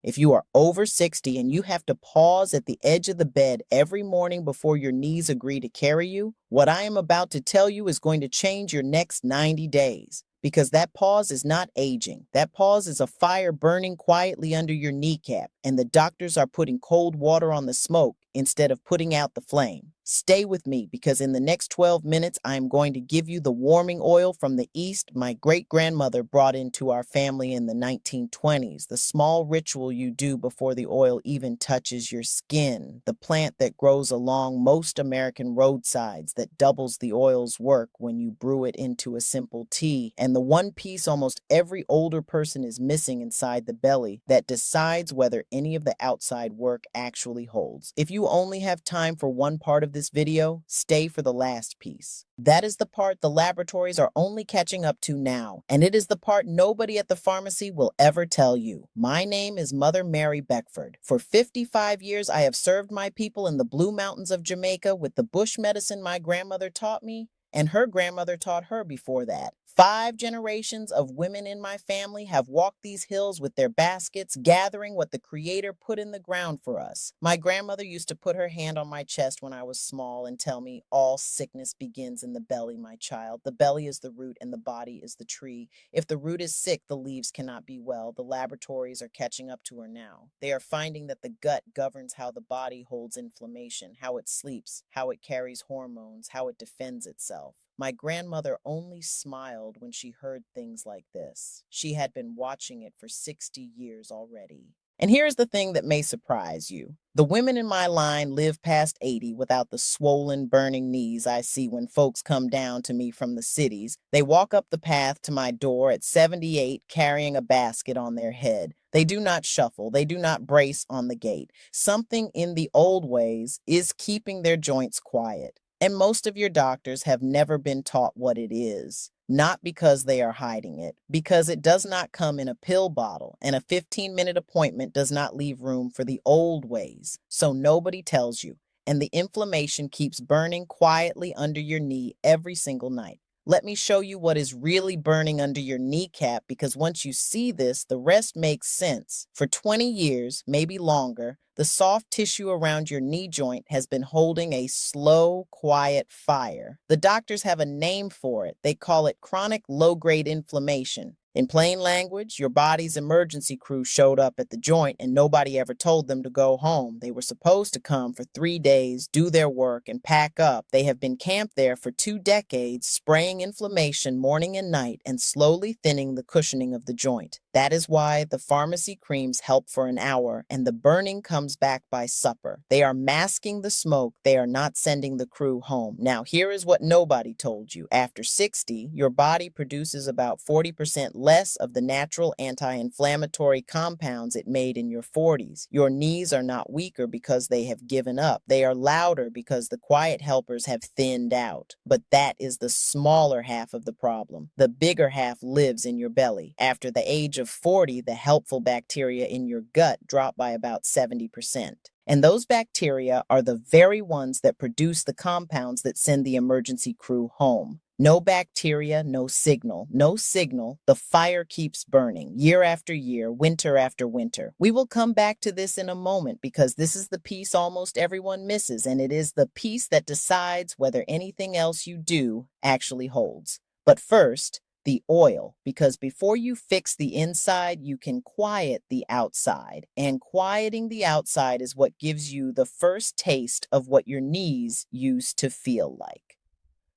If you are over 60 and you have to pause at the edge of the bed every morning before your knees agree to carry you, what I am about to tell you is going to change your next 90 days. Because that pause is not aging. That pause is a fire burning quietly under your kneecap, and the doctors are putting cold water on the smoke instead of putting out the flame. Stay with me because in the next 12 minutes, I am going to give you the warming oil from the East my great-grandmother brought into our family in the 1920s, the small ritual you do before the oil even touches your skin, the plant that grows along most American roadsides that doubles the oil's work when you brew it into a simple tea, and the one piece almost every older person is missing inside the belly that decides whether any of the outside work actually holds. If you only have time for one part of this video, stay for the last piece. That is the part the laboratories are only catching up to now, and it is the part nobody at the pharmacy will ever tell you. My name is Mother Mary Beckford. For 55 years, I have served my people in the Blue Mountains of Jamaica with the bush medicine my grandmother taught me, and her grandmother taught her before that. 5 generations of women in my family have walked these hills with their baskets, gathering what the Creator put in the ground for us. My grandmother used to put her hand on my chest when I was small and tell me, "All sickness begins in the belly, my child. The belly is the root and the body is the tree. If the root is sick, the leaves cannot be well." The laboratories are catching up to her now. They are finding that the gut governs how the body holds inflammation, how it sleeps, how it carries hormones, how it defends itself. My grandmother only smiled when she heard things like this. She had been watching it for 60 years already. And here's the thing that may surprise you. The women in my line live past 80 without the swollen, burning knees I see when folks come down to me from the cities. They walk up the path to my door at 78 carrying a basket on their head. They do not shuffle. They do not brace on the gait. Something in the old ways is keeping their joints quiet. And most of your doctors have never been taught what it is. Not because they are hiding it, because it does not come in a pill bottle, and a 15-minute appointment does not leave room for the old ways. So nobody tells you, and the inflammation keeps burning quietly under your knee every single night. Let me show you what is really burning under your kneecap, because once you see this, the rest makes sense. For 20 years, maybe longer, the soft tissue around your knee joint has been holding a slow, quiet fire. The doctors have a name for it. They call it chronic low-grade inflammation. In plain language, your body's emergency crew showed up at the joint and nobody ever told them to go home. They were supposed to come for 3 days, do their work, and pack up. They have been camped there for 2 decades, spraying inflammation morning and night and slowly thinning the cushioning of the joint. That is why the pharmacy creams help for an hour and the burning comes back by supper. They are masking the smoke. They are not sending the crew home. Now, here is what nobody told you. After 60, your body produces about 40% less of the natural anti-inflammatory compounds it made in your 40s. Your knees are not weaker because they have given up. They are louder because the quiet helpers have thinned out. But that is the smaller half of the problem. The bigger half lives in your belly. After the age of 40, the helpful bacteria in your gut drop by about 70%. And those bacteria are the very ones that produce the compounds that send the emergency crew home. No bacteria, no signal. No signal, the fire keeps burning, year after year, winter after winter. We will come back to this in a moment because this is the piece almost everyone misses, and it is the piece that decides whether anything else you do actually holds. But first, the oil, because before you fix the inside, you can quiet the outside. And quieting the outside is what gives you the first taste of what your knees used to feel like.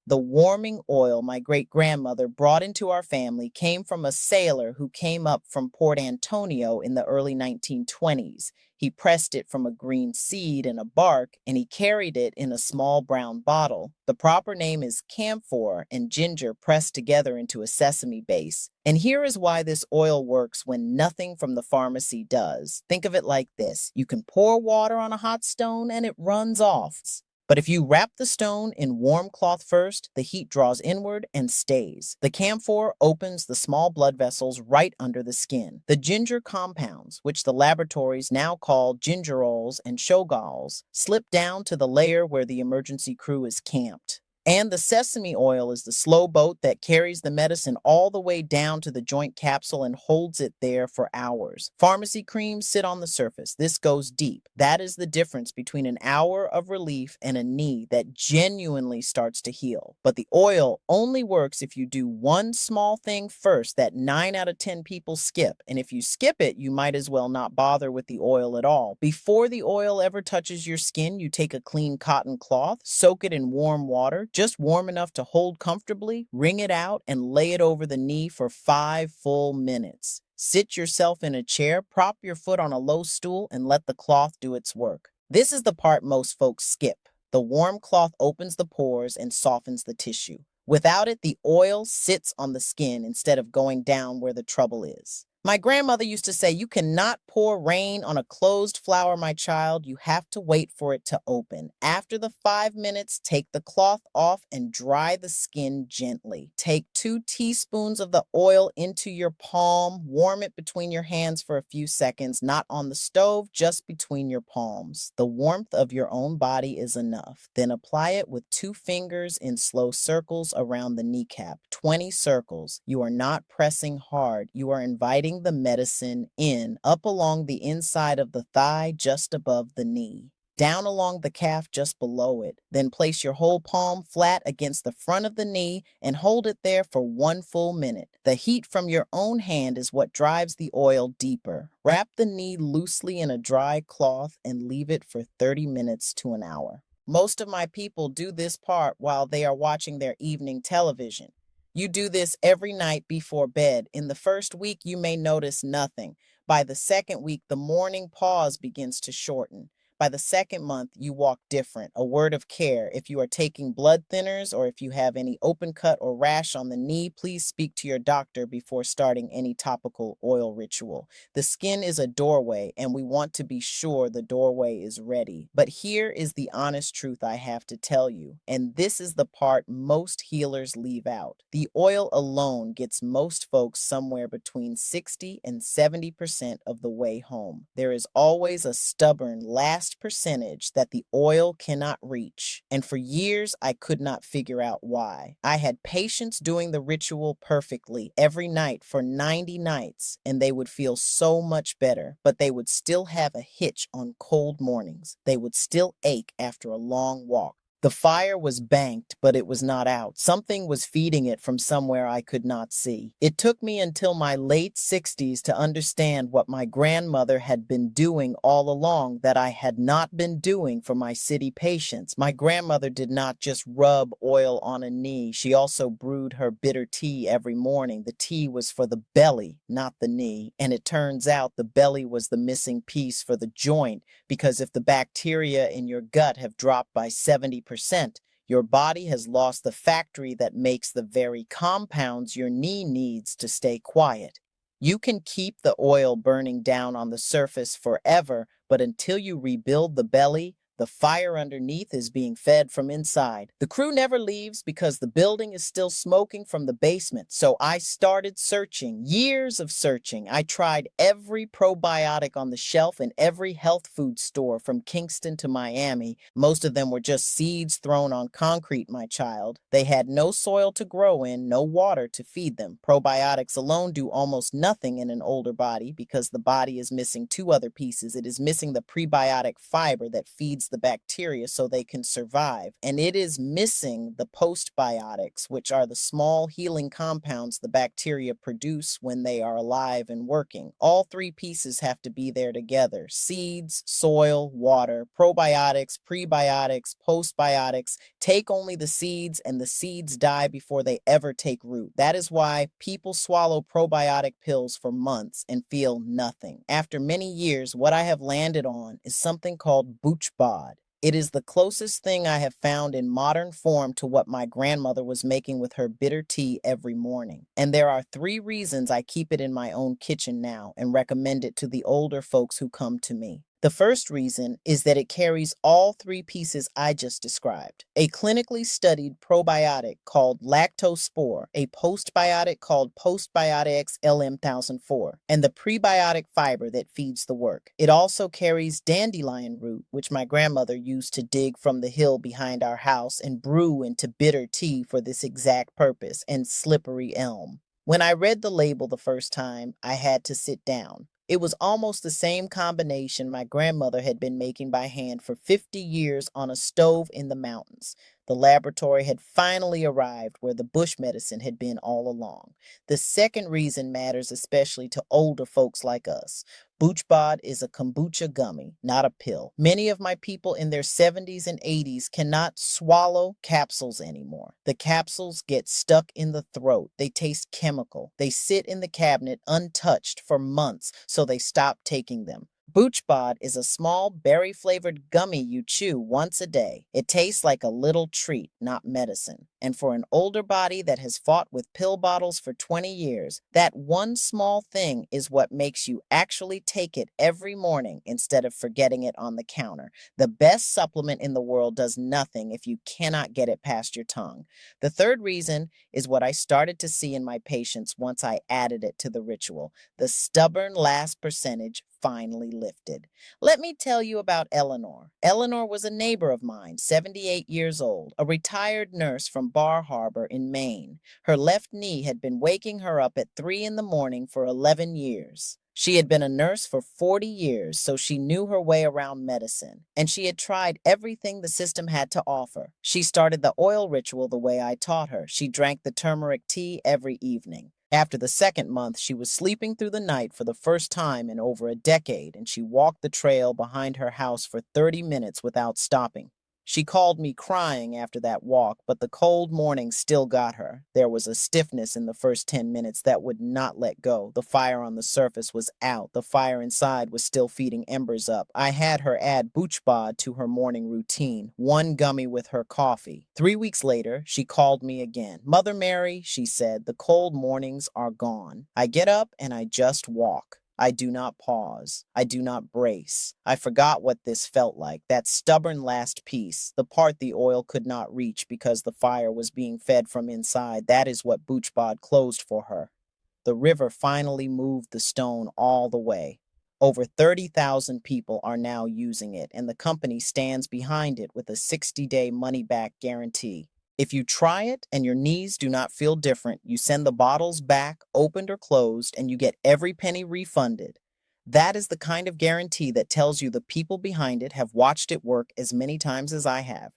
The warming oil my great-grandmother brought into our family came from a sailor who came up from Port Antonio in the early 1920s. He pressed it from a green seed in a bark, and he carried it in a small brown bottle. The proper name is camphor and ginger pressed together into a sesame base. And here is why this oil works when nothing from the pharmacy does. Think of it like this. You can pour water on a hot stone and it runs off. But if you wrap the stone in warm cloth first, the heat draws inward and stays. The camphor opens the small blood vessels right under the skin. The ginger compounds, which the laboratories now call gingerols and shogals, slip down to the layer where the emergency crew is camped. And the sesame oil is the slow boat that carries the medicine all the way down to the joint capsule and holds it there for hours. Pharmacy creams sit on the surface. This goes deep. That is the difference between an hour of relief and a knee that genuinely starts to heal. But the oil only works if you do one small thing first that 9 out of 10 people skip. And if you skip it, you might as well not bother with the oil at all. Before the oil ever touches your skin, you take a clean cotton cloth, soak it in warm water, just warm enough to hold comfortably, wring it out, and lay it over the knee for 5 full minutes. Sit yourself in a chair, prop your foot on a low stool, and let the cloth do its work. This is the part most folks skip. The warm cloth opens the pores and softens the tissue. Without it, the oil sits on the skin instead of going down where the trouble is. My grandmother used to say, "You cannot pour rain on a closed flower, my child. You have to wait for it to open. After the 5 minutes, take the cloth off and dry the skin gently. Take 2 teaspoons of the oil into your palm. Warm it between your hands for a few seconds, not on the stove, just between your palms. The warmth of your own body is enough. Then apply it with 2 fingers in slow circles around the kneecap. 20 circles. You are not pressing hard. You are inviting the medicine in, up along the inside of the thigh just above the knee, down along the calf just below it. Then place your whole palm flat against the front of the knee and hold it there for 1 full minute. The heat from your own hand is what drives the oil deeper. Wrap the knee loosely in a dry cloth and leave it for 30 minutes to an hour. Most of my people do this part while they are watching their evening television. You do this every night before bed. In the first week, you may notice nothing. By the second week, the morning pause begins to shorten. By the second month, you walk different. A word of care. If you are taking blood thinners or if you have any open cut or rash on the knee, please speak to your doctor before starting any topical oil ritual. The skin is a doorway, and we want to be sure the doorway is ready. But here is the honest truth I have to tell you, and this is the part most healers leave out. The oil alone gets most folks somewhere between 60 and 70% of the way home. There is always a stubborn last percentage that the oil cannot reach, and for years I could not figure out why. I had patients doing the ritual perfectly every night for 90 nights, and they would feel so much better, but they would still have a hitch on cold mornings. They would still ache after a long walk. The fire was banked, but it was not out. Something was feeding it from somewhere I could not see. It took me until my late 60s to understand what my grandmother had been doing all along that I had not been doing for my city patients. My grandmother did not just rub oil on a knee. She also brewed her bitter tea every morning. The tea was for the belly, not the knee. And it turns out the belly was the missing piece for the joint, because if the bacteria in your gut have dropped by 70%, your body has lost the factory that makes the very compounds your knee needs to stay quiet. You can keep the oil burning down on the surface forever, but until you rebuild the belly, the fire underneath is being fed from inside. The crew never leaves because the building is still smoking from the basement. So I started searching, years of searching. I tried every probiotic on the shelf in every health food store from Kingston to Miami. Most of them were just seeds thrown on concrete, my child. They had no soil to grow in, no water to feed them. Probiotics alone do almost nothing in an older body because the body is missing 2 other pieces. It is missing the prebiotic fiber that feeds the bacteria so they can survive, and it is missing the postbiotics, which are the small healing compounds the bacteria produce when they are alive and working. All 3 pieces have to be there together: seeds, soil, water. Probiotics, prebiotics, postbiotics take only the seeds, and the seeds die before they ever take root. That is why people swallow probiotic pills for months and feel nothing. After many years, what I have landed on is something called BoochBod. It is the closest thing I have found in modern form to what my grandmother was making with her bitter tea every morning. And there are 3 reasons I keep it in my own kitchen now and recommend it to the older folks who come to me. The first reason is that it carries all three pieces I just described. A clinically studied probiotic called lactospore, a postbiotic called postbiotics LM1004, and the prebiotic fiber that feeds the work. It also carries dandelion root, which my grandmother used to dig from the hill behind our house and brew into bitter tea for this exact purpose, and slippery elm. When I read the label the first time, I had to sit down. It was almost the same combination my grandmother had been making by hand for 50 years on a stove in the mountains. The laboratory had finally arrived where the bush medicine had been all along. The second reason matters especially to older folks like us. BoochBod is a kombucha gummy, not a pill. Many of my people in their 70s and 80s cannot swallow capsules anymore. The capsules get stuck in the throat. They taste chemical. They sit in the cabinet untouched for months, so they stop taking them. BoochBod is a small berry-flavored gummy you chew once a day. It tastes like a little treat, not medicine. And for an older body that has fought with pill bottles for 20 years, that one small thing is what makes you actually take it every morning instead of forgetting it on the counter. The best supplement in the world does nothing if you cannot get it past your tongue. The third reason is what I started to see in my patients once I added it to the ritual. The stubborn last percentage finally lifted. Let me tell you about Eleanor. Eleanor was a neighbor of mine, 78 years old, a retired nurse from Bar Harbor in Maine. Her left knee had been waking her up at 3 in the morning for 11 years. She had been a nurse for 40 years, so she knew her way around medicine, and she had tried everything the system had to offer. She started the oil ritual the way I taught her. She drank the turmeric tea every evening. After the second month, she was sleeping through the night for the first time in over a decade, and she walked the trail behind her house for 30 minutes without stopping. She called me crying after that walk, but the cold morning still got her. There was a stiffness in the first 10 minutes that would not let go. The fire on the surface was out. The fire inside was still feeding embers up. I had her add BoochBod to her morning routine, one gummy with her coffee. 3 weeks later, she called me again. "Mother Mary," she said, "the cold mornings are gone. I get up and I just walk. I do not pause. I do not brace. I forgot what this felt like, that stubborn last piece, the part the oil could not reach because the fire was being fed from inside. That is what BoochBod closed for her. The river finally moved the stone all the way. Over 30,000 people are now using it, and the company stands behind it with a 60-day money-back guarantee. If you try it and your knees do not feel different, you send the bottles back, opened or closed, and you get every penny refunded. That is the kind of guarantee that tells you the people behind it have watched it work as many times as I have.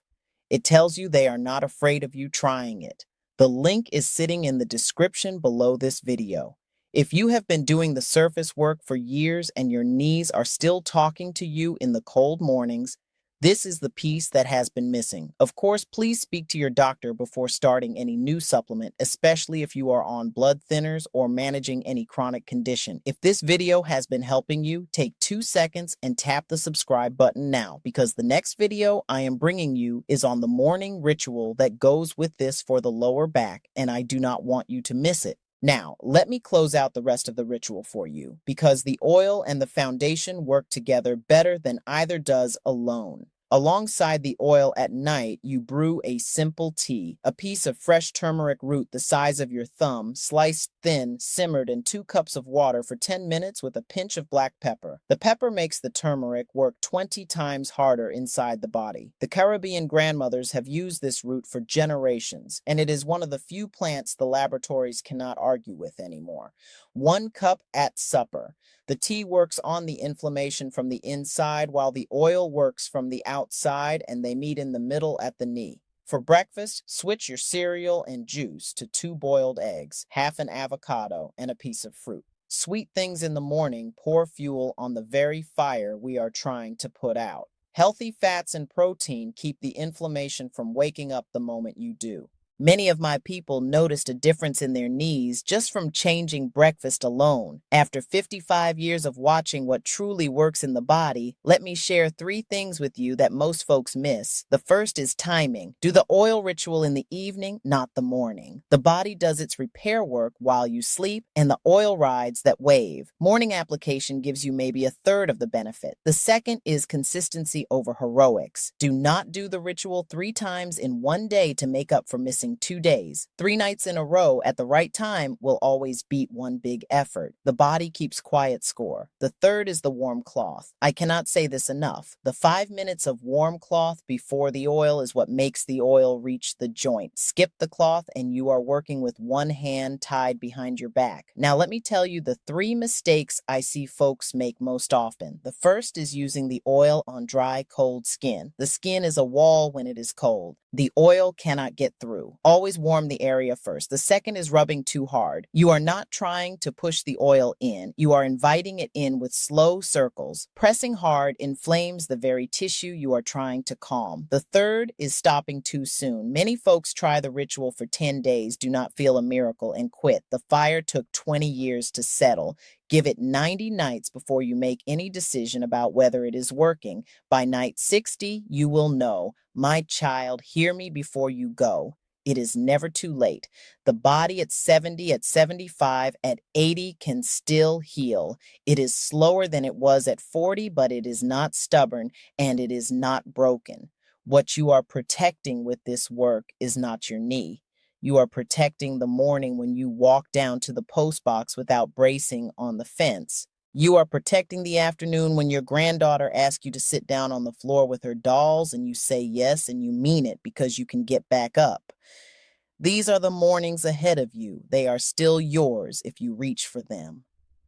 It tells you they are not afraid of you trying it. The link is sitting in the description below this video. If you have been doing the surface work for years and your knees are still talking to you in the cold mornings, this is the piece that has been missing. Of course, please speak to your doctor before starting any new supplement, especially if you are on blood thinners or managing any chronic condition. If this video has been helping you, take 2 seconds and tap the subscribe button now, because the next video I am bringing you is on the morning ritual that goes with this for the lower back, and I do not want you to miss it. Now, let me close out the rest of the ritual for you, because the oil and the foundation work together better than either does alone. Alongside the oil at night, you brew a simple tea, a piece of fresh turmeric root the size of your thumb, sliced thin, simmered in 2 cups of water for 10 minutes with a pinch of black pepper. The pepper makes the turmeric work 20 times harder inside the body. The Caribbean grandmothers have used this root for generations, and it is one of the few plants the laboratories cannot argue with anymore. 1 cup at supper. The tea works on the inflammation from the inside, while the oil works from the outside, and they meet in the middle at the knee. For breakfast, switch your cereal and juice to 2 boiled eggs, half an avocado, and a piece of fruit. Sweet things in the morning pour fuel on the very fire we are trying to put out. Healthy fats and protein keep the inflammation from waking up the moment you do. Many of my people noticed a difference in their knees just from changing breakfast alone. After 55 years of watching what truly works in the body, let me share 3 things with you that most folks miss. The first is timing. Do the oil ritual in the evening, not the morning. The body does its repair work while you sleep, and the oil rides that wave. Morning application gives you maybe a third of the benefit. The second is consistency over heroics. Do not do the ritual 3 times in one day to make up for missing 2 days. 3 nights in a row at the right time will always beat one big effort. The body keeps quiet score. The third is the warm cloth. I cannot say this enough. The 5 minutes of warm cloth before the oil is what makes the oil reach the joint. Skip the cloth and you are working with one hand tied behind your back. Now let me tell you the 3 mistakes I see folks make most often. The first is using the oil on dry, cold skin. The skin is a wall when it is cold. The oil cannot get through. Always warm the area first. The second is rubbing too hard. You are not trying to push the oil in. You are inviting it in with slow circles. Pressing hard inflames the very tissue you are trying to calm. The third is stopping too soon. Many folks try the ritual for 10 days, do not feel a miracle, and quit. The fire took 20 years to settle. Give it 90 nights before you make any decision about whether it is working. By night 60, you will know. My child, hear me before you go. It is never too late. The body at 70, at 75, at 80 can still heal. It is slower than it was at 40, but it is not stubborn and it is not broken. What you are protecting with this work is not your knee. You are protecting the morning when you walk down to the post box without bracing on the fence. You are protecting the afternoon when your granddaughter asks you to sit down on the floor with her dolls and you say yes and you mean it because you can get back up. These are the mornings ahead of you. They are still yours if you reach for them.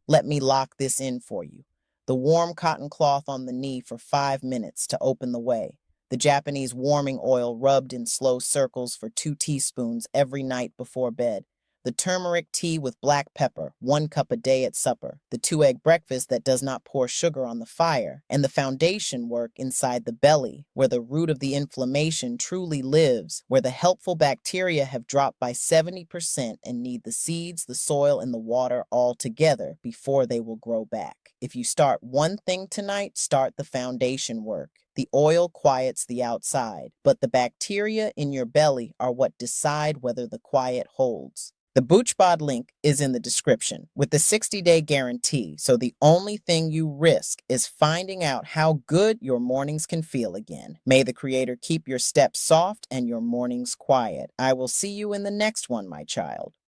Let me lock this in for you. The warm cotton cloth on the knee for 5 minutes to open the way. The Japanese warming oil rubbed in slow circles for 2 teaspoons every night before bed. The turmeric tea with black pepper, 1 cup a day at supper. The 2-egg breakfast that does not pour sugar on the fire. And the foundation work inside the belly, where the root of the inflammation truly lives, where the helpful bacteria have dropped by 70% and need the seeds, the soil, and the water all together before they will grow back. If you start one thing tonight, start the foundation work. The oil quiets the outside, but the bacteria in your belly are what decide whether the quiet holds. The BoochBod link is in the description with the 60-day guarantee, so the only thing you risk is finding out how good your mornings can feel again. May the Creator keep your steps soft and your mornings quiet. I will see you in the next one, my child.